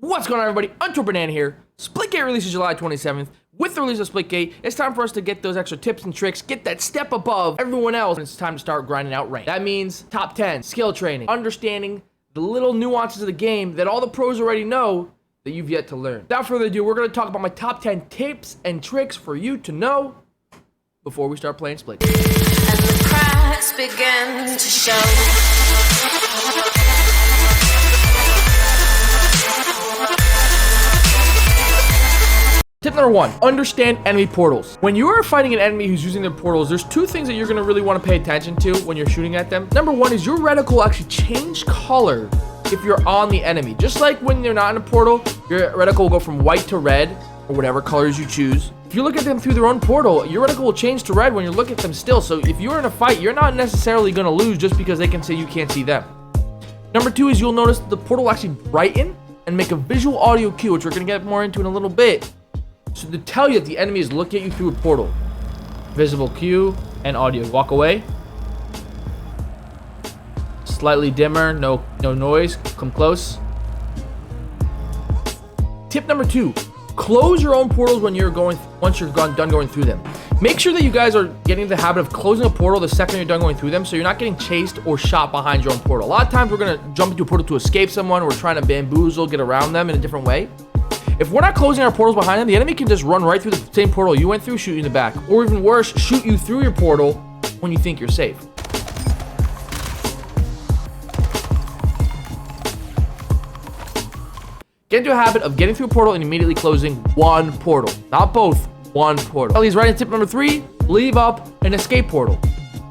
What's going on, everybody? Banana here. Splitgate releases July 27th. With the release of Splitgate, it's time for us to get those extra tips and tricks, get that step above everyone else, and it's time to start grinding out rank. That means top 10, skill training, understanding the little nuances of the game that all the pros already know that you've yet to learn. Without further ado, we're going to talk about my top 10 tips and tricks for you to know before we start playing Splitgate. And the cracks begin to show. Tip number 1, understand enemy portals. When you are fighting an enemy who's using their portals, there's two things that you're gonna really wanna pay attention to when you're shooting at them. Number 1 is your reticle will actually change color if you're on the enemy. Just like when you're not in a portal, your reticle will go from white to red, or whatever colors you choose. If you look at them through their own portal, your reticle will change to red when you look at them still. So if you're in a fight, you're not necessarily gonna lose just because they can say you can't see them. Number 2 is you'll notice the portal will actually brighten and make a visual audio cue, which we're gonna get more into in a little bit. So to tell you that the enemy is looking at you through a portal. Visible cue and audio. Walk away. Slightly dimmer, no noise. Come close. Tip number 2, close your own portals once you're done going through them. Make sure that you guys are getting the habit of closing a portal the second you're done going through them, so you're not getting chased or shot behind your own portal. A lot of times we're gonna jump into a portal to escape someone, or we're trying to bamboozle, get around them in a different way. If we're not closing our portals behind them, the enemy can just run right through the same portal you went through, shoot you in the back. Or even worse, shoot you through your portal when you think you're safe. Get into a habit of getting through a portal and immediately closing one portal. Not both, one portal. That leads right into tip number 3, leave up an escape portal.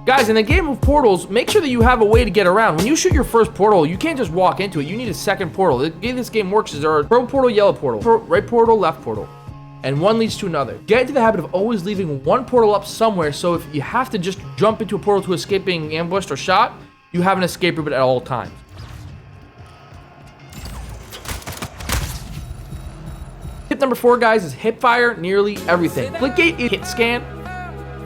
Guys, in the game of portals, make sure that you have a way to get around. When you shoot your first portal, you can't just walk into it. You need a second portal. The way this game works is there are purple portal, yellow portal, right portal, left portal, and one leads to another. Get into the habit of always leaving one portal up somewhere, so if you have to just jump into a portal to escape being ambushed or shot, you have an escape route at all times. Tip number 4, guys, is Hipfire nearly everything. Splitgate is hit scan,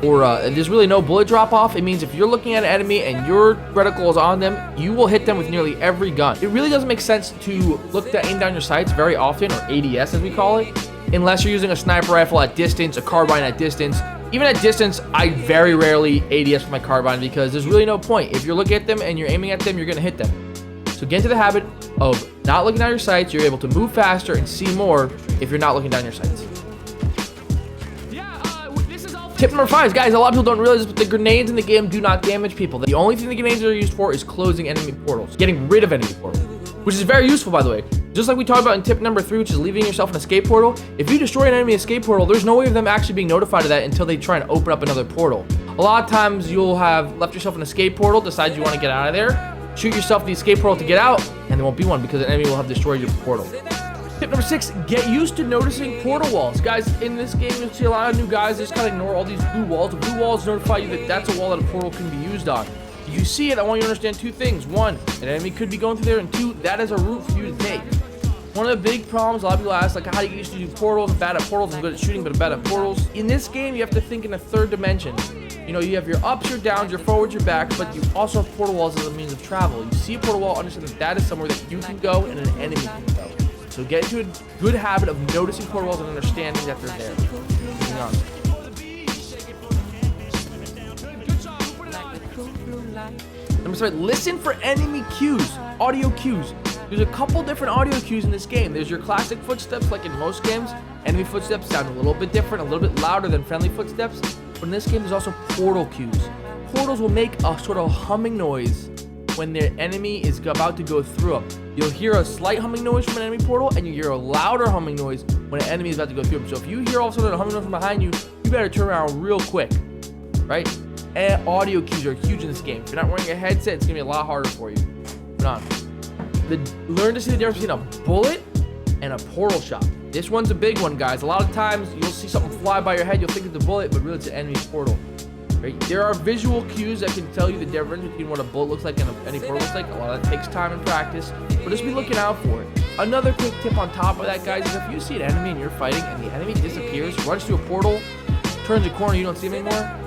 or there's really no bullet drop off. It means if you're looking at an enemy and your reticle is on them, you will hit them with nearly every gun. It really doesn't make sense to look to aim down your sights very often, or ADS as we call it, unless you're using a sniper rifle at distance, a carbine at distance. Even at distance, I very rarely ADS with my carbine because there's really no point. If you're looking at them and you're aiming at them, you're gonna hit them. So get into the habit of not looking down your sights. You're able to move faster and see more if you're not looking down your sights. Tip number 5, guys, a lot of people don't realize that the grenades in the game do not damage people. The only thing the grenades are used for is closing enemy portals, getting rid of enemy portals, which is very useful, by the way. Just like we talked about in tip number 3, which is leaving yourself an escape portal. If you destroy an enemy escape portal, there's no way of them actually being notified of that until they try and open up another portal. A lot of times you'll have left yourself an escape portal, decide you want to get out of there, shoot yourself the escape portal to get out, and there won't be one because an enemy will have destroyed your portal. Tip number 6, get used to noticing portal walls. Guys, in this game, you'll see a lot of new guys just kind of ignore all these blue walls. The blue walls notify you that that's a wall that a portal can be used on. If you see it, I want you to understand 2 things. 1, an enemy could be going through there, and 2, that is a route for you to take. One of the big problems a lot of people ask, like, how do you get used to do portals? I'm bad at portals, I'm good at shooting, but I'm bad at portals. In this game, you have to think in a 3rd dimension. You know, you have your ups, your downs, your forwards, your backs, but you also have portal walls as a means of travel. You see a portal wall, understand that that is somewhere that you can go and an enemy can go. So get into a good habit of noticing portal walls and understanding that they're there. Moving on. Number 7, listen for enemy cues, audio cues. There's a couple different audio cues in this game. There's your classic footsteps, like in most games. Enemy footsteps sound a little bit different, a little bit louder than friendly footsteps. But in this game, there's also portal cues. Portals will make a sort of humming noise when their enemy is about to go through them. You'll hear a slight humming noise from an enemy portal, and you hear a louder humming noise when an enemy is about to go through them. So if you hear all of a sudden a humming noise from behind you, you better turn around real quick, right? And audio cues are huge in this game. If you're not wearing a headset, it's gonna be a lot harder for you. Moving on. Learn to see the difference between a bullet and a portal shot. This one's a big one, guys. A lot of times you'll see something fly by your head, you'll think it's a bullet, but really it's an enemy's portal. Right? There are visual cues that can tell you the difference between what a bullet looks like and any portal looks like. A lot of that takes time and practice, but just be looking out for it. Another quick tip on top of that, guys, is if you see an enemy and you're fighting and the enemy disappears, runs through a portal, turns a corner, you don't see him anymore,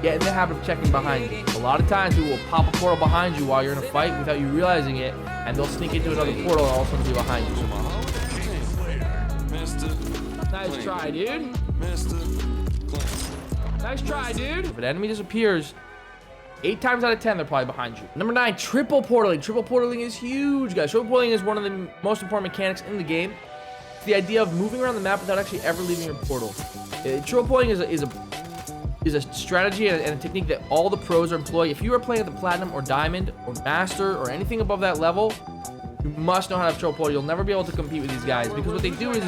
get in the habit of checking behind you. A lot of times people will pop a portal behind you while you're in a fight without you realizing it, and they'll sneak into another portal and all of a sudden be behind you. So Nice try, dude. Nice try, dude. If an enemy disappears, 8 times out of 10, they're probably behind you. Number 9, triple portaling. Triple portaling is huge, guys. Triple portaling is one of the most important mechanics in the game. It's the idea of moving around the map without actually ever leaving your portal. Triple portaling is a strategy and a technique that all the pros employ. If you are playing at the Platinum or Diamond or Master or anything above that level, you must know how to have triple portal. You'll never be able to compete with these guys because what they do is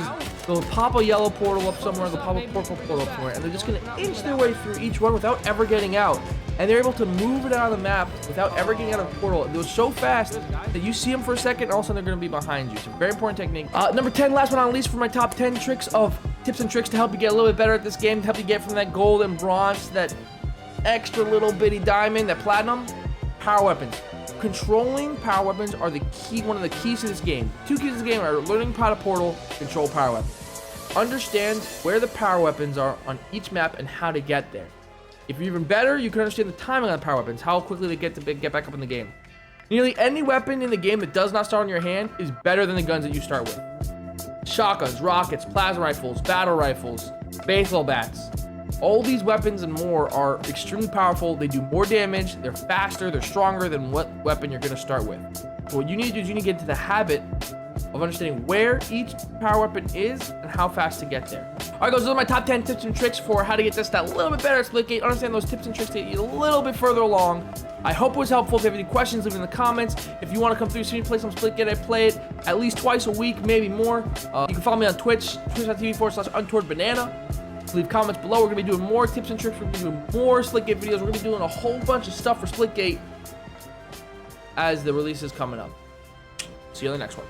they'll pop a yellow portal up somewhere, they'll pop a purple portal up somewhere, and they're just going to inch their way through each one without ever getting out. And they're able to move it out of the map without ever getting out of the portal. It goes so fast that you see them for a second, and all of a sudden they're going to be behind you. It's a very important technique. Number 10, last but not least, for my top 10 tips and tricks to help you get a little bit better at this game, to help you get from that gold and bronze, that extra little bitty diamond, that platinum. Power weapons. Controlling power weapons are one of the keys to this game. 2 keys to this game are learning how to portal, control power weapons. Understand where the power weapons are on each map and how to get there. If you're even better, you can understand the timing on the power weapons, how quickly they get back up in the game. Nearly any weapon in the game that does not start on your hand is better than the guns that you start with. Shotguns, rockets, plasma rifles, battle rifles, baseball bats. All these weapons and more are extremely powerful. They do more damage, they're faster, they're stronger than what weapon you're going to start with. So what you need to do is you need to get into the habit of understanding where each power weapon is and how fast to get there. Alright guys, those are my top 10 tips and tricks for how to get this a little bit better at Splitgate. Understand those tips and tricks to get you a little bit further along. I hope it was helpful. If you have any questions, leave it in the comments. If you want to come through, see me play some Splitgate. I play it at least twice a week, maybe more. You can follow me on Twitch, twitch.tv/untowardbanana. Leave comments below. We're going to be doing more tips and tricks. We're going to be doing more Splitgate videos. We're going to be doing a whole bunch of stuff for Splitgate as the release is coming up. See you on the next one.